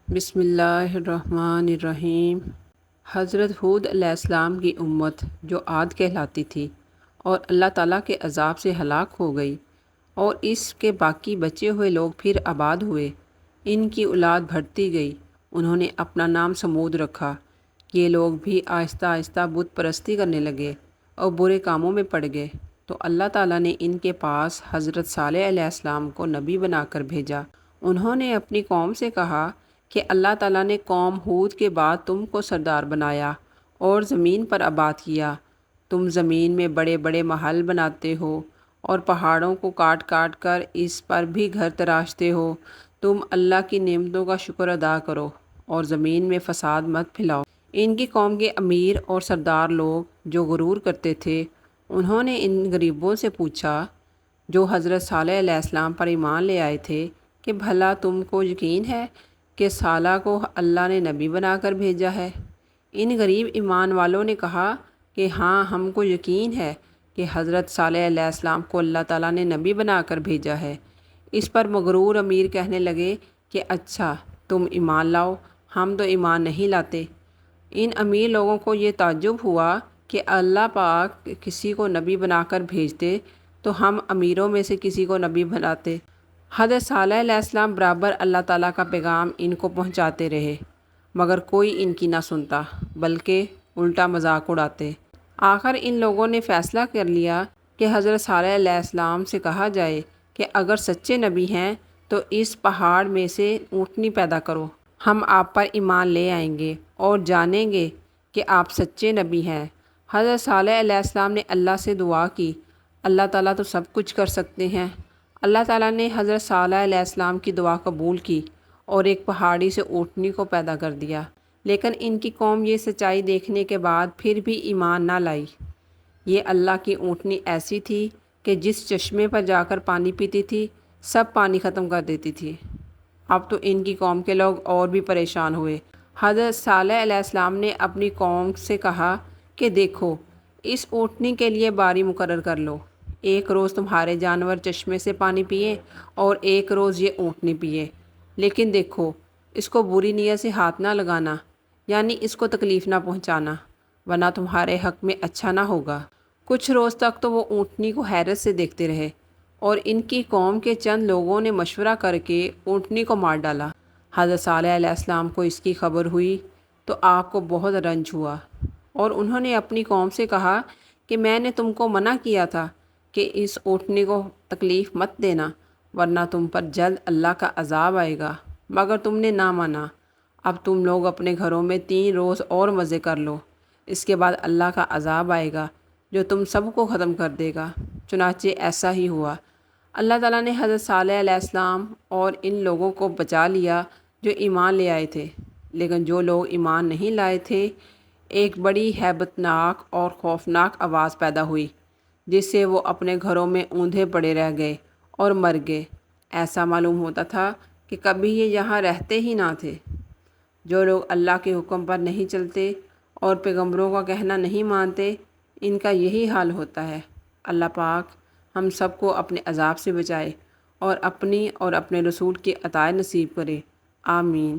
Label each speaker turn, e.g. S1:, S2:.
S1: بسم اللہ الرحمن الرحیم۔ حضرت ہود علیہ السلام کی امت جو عاد کہلاتی تھی اور اللہ تعالیٰ کے عذاب سے ہلاک ہو گئی، اور اس کے باقی بچے ہوئے لوگ پھر آباد ہوئے، ان کی اولاد بڑھتی گئی۔ انہوں نے اپنا نام سمود رکھا۔ یہ لوگ بھی آہستہ آہستہ بت پرستی کرنے لگے اور برے کاموں میں پڑ گئے، تو اللہ تعالیٰ نے ان کے پاس حضرت صالح علیہ السلام کو نبی بنا کر بھیجا۔ انہوں نے اپنی قوم سے کہا کہ اللہ تعالیٰ نے قوم ہود کے بعد تم کو سردار بنایا اور زمین پر آباد کیا۔ تم زمین میں بڑے بڑے محل بناتے ہو اور پہاڑوں کو کاٹ کاٹ کر اس پر بھی گھر تراشتے ہو۔ تم اللہ کی نعمتوں کا شکر ادا کرو اور زمین میں فساد مت پھیلاؤ۔ ان کی قوم کے امیر اور سردار لوگ جو غرور کرتے تھے، انہوں نے ان غریبوں سے پوچھا جو حضرت صالح علیہ السلام پر ایمان لے آئے تھے کہ بھلا تم کو یقین ہے کہ صالح کو اللہ نے نبی بنا کر بھیجا ہے؟ ان غریب ایمان والوں نے کہا کہ ہاں، ہم کو یقین ہے کہ حضرت صالح علیہ السلام کو اللہ تعالیٰ نے نبی بنا کر بھیجا ہے۔ اس پر مغرور امیر کہنے لگے کہ اچھا، تم ایمان لاؤ، ہم تو ایمان نہیں لاتے۔ ان امیر لوگوں کو یہ تعجب ہوا کہ اللہ پاک کسی کو نبی بنا کر بھیجتے تو ہم امیروں میں سے کسی کو نبی بناتے۔ حضرت صالح علیہ السلام برابر اللہ تعالیٰ کا پیغام ان کو پہنچاتے رہے، مگر کوئی ان کی نہ سنتا، بلکہ الٹا مذاق اڑاتے۔ آخر ان لوگوں نے فیصلہ کر لیا کہ حضرت صالح علیہ السلام سے کہا جائے کہ اگر سچے نبی ہیں تو اس پہاڑ میں سے اونٹنی پیدا کرو، ہم آپ پر ایمان لے آئیں گے اور جانیں گے کہ آپ سچے نبی ہیں۔ حضرت صالح علیہ السلام نے اللہ سے دعا کی، اللہ تعالیٰ تو سب کچھ کر سکتے ہیں۔ اللہ تعالیٰ نے حضرت صالح علیہ السلام کی دعا قبول کی اور ایک پہاڑی سے اونٹنی کو پیدا کر دیا، لیکن ان کی قوم یہ سچائی دیکھنے کے بعد پھر بھی ایمان نہ لائی۔ یہ اللہ کی اونٹنی ایسی تھی کہ جس چشمے پر جا کر پانی پیتی تھی، سب پانی ختم کر دیتی تھی۔ اب تو ان کی قوم کے لوگ اور بھی پریشان ہوئے۔ حضرت صالح علیہ السلام نے اپنی قوم سے کہا کہ دیکھو، اس اونٹنی کے لیے باری مقرر کر لو، ایک روز تمہارے جانور چشمے سے پانی پیے اور ایک روز یہ اونٹنی پیے، لیکن دیکھو، اس کو بری نیت سے ہاتھ نہ لگانا، یعنی اس کو تکلیف نہ پہنچانا، ورنہ تمہارے حق میں اچھا نہ ہوگا۔ کچھ روز تک تو وہ اونٹنی کو حیرت سے دیکھتے رہے، اور ان کی قوم کے چند لوگوں نے مشورہ کر کے اونٹنی کو مار ڈالا۔ حضرت صالح علیہ السلام کو اس کی خبر ہوئی تو آپ کو بہت رنج ہوا، اور انہوں نے اپنی قوم سے کہا کہ میں نے تم کو منع کیا تھا کہ اس اونٹنی کو تکلیف مت دینا، ورنہ تم پر جلد اللہ کا عذاب آئے گا، مگر تم نے نہ مانا۔ اب تم لوگ اپنے گھروں میں 3 روز اور مزے کر لو، اس کے بعد اللہ کا عذاب آئے گا جو تم سب کو ختم کر دے گا۔ چنانچہ ایسا ہی ہوا۔ اللہ تعالیٰ نے حضرت صالح علیہ السلام اور ان لوگوں کو بچا لیا جو ایمان لے آئے تھے، لیکن جو لوگ ایمان نہیں لائے تھے، ایک بڑی ہیبت ناک اور خوفناک آواز پیدا ہوئی، جس سے وہ اپنے گھروں میں اوندھے پڑے رہ گئے اور مر گئے۔ ایسا معلوم ہوتا تھا کہ کبھی یہ یہاں رہتے ہی نہ تھے۔ جو لوگ اللہ کے حکم پر نہیں چلتے اور پیغمبروں کا کہنا نہیں مانتے، ان کا یہی حال ہوتا ہے۔ اللہ پاک ہم سب کو اپنے عذاب سے بچائے اور اپنی اور اپنے رسول کی اطاعت نصیب کرے۔ آمین۔